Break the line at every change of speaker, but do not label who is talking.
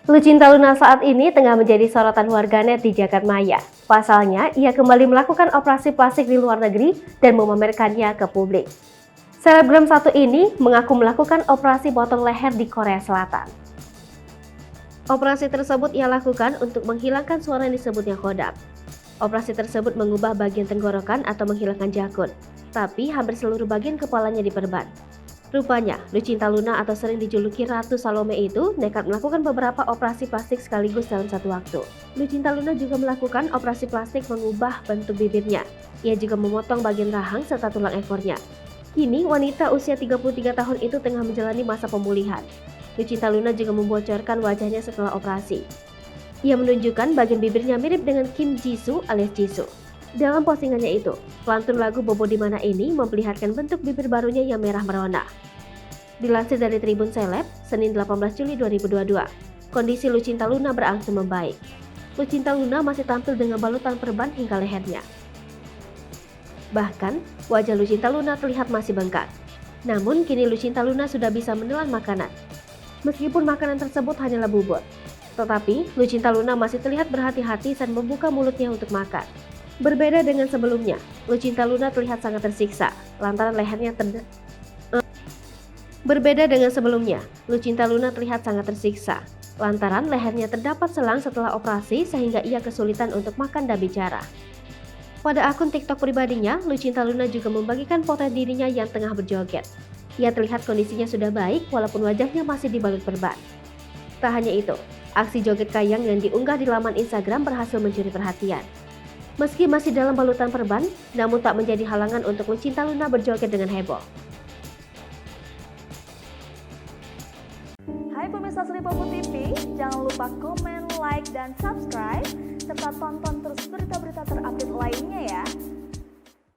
Lucinta Luna saat ini tengah menjadi sorotan warganet di Jagadmaya. Pasalnya, ia kembali melakukan operasi plastik di luar negeri dan memamerkannya ke publik. Selebgram satu ini mengaku melakukan operasi potong leher di Korea Selatan. Operasi tersebut ia lakukan untuk menghilangkan suara yang disebutnya kodam. Operasi tersebut mengubah bagian tenggorokan atau menghilangkan jakun, tapi hampir seluruh bagian kepalanya diperban. Rupanya, Lucinta Luna atau sering dijuluki Ratu Salome itu nekat melakukan beberapa operasi plastik sekaligus dalam satu waktu. Lucinta Luna juga melakukan operasi plastik mengubah bentuk bibirnya. Ia juga memotong bagian rahang serta tulang ekornya. Kini, wanita usia 33 tahun itu tengah menjalani masa pemulihan. Lucinta Luna juga membocorkan wajahnya setelah operasi. Ia menunjukkan bagian bibirnya mirip dengan Kim Jisoo alias Jisoo. Dalam postingannya itu, pelantun lagu Bobo Dimana ini memperlihatkan bentuk bibir barunya yang merah merona. Dilansir dari Tribun Seleb, Senin 18 Juli 2022, kondisi Lucinta Luna berangsur membaik. Lucinta Luna masih tampil dengan balutan perban hingga lehernya. Bahkan, wajah Lucinta Luna terlihat masih bengkak. Namun, kini Lucinta Luna sudah bisa menelan makanan. Meskipun makanan tersebut hanyalah bubur, tetapi Lucinta Luna masih terlihat berhati-hati saat membuka mulutnya untuk makan. Berbeda dengan sebelumnya, Lucinta Luna terlihat sangat tersiksa lantaran lehernya terdapat selang setelah operasi sehingga ia kesulitan untuk makan dan bicara. Pada akun TikTok pribadinya, Lucinta Luna juga membagikan potret dirinya yang tengah berjoget. Ia terlihat kondisinya sudah baik walaupun wajahnya masih dibalut perban. Tak hanya itu, aksi joget kayang yang diunggah di laman Instagram berhasil mencuri perhatian. Meski masih dalam balutan perban, namun tak menjadi halangan untuk Lucinta Luna berjoget dengan heboh.
Hai pemirsa Sri Popo TV, jangan lupa komen, like, dan subscribe, serta tonton terus berita-berita terupdate lainnya